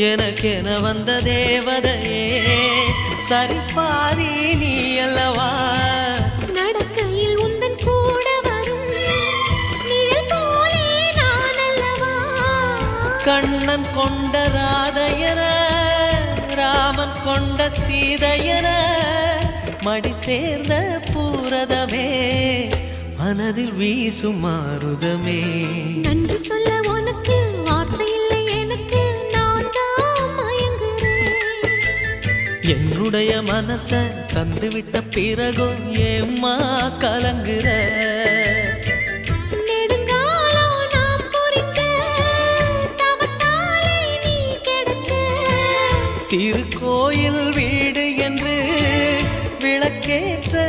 எனக்கென வந்த தேவதையே சரிபாதி நீ அல்லவா நடக்கையில் உந்தன் கூட வரும் நிழல் போலே நான் அல்லவா கண்ணன் கொண்ட ராதையர ராமன் கொண்ட சீதையர மடி சேர்ந்த பூரதமே மனதில் வீசும் மாருதமே நன்றி சொல்ல உனக்கு வார்த்தை இல்லை எனக்கு நான் தான் மயங்குறேன் என்னுடைய மனச தந்துவிட்ட பிறகும் ஏம்மா கலங்குற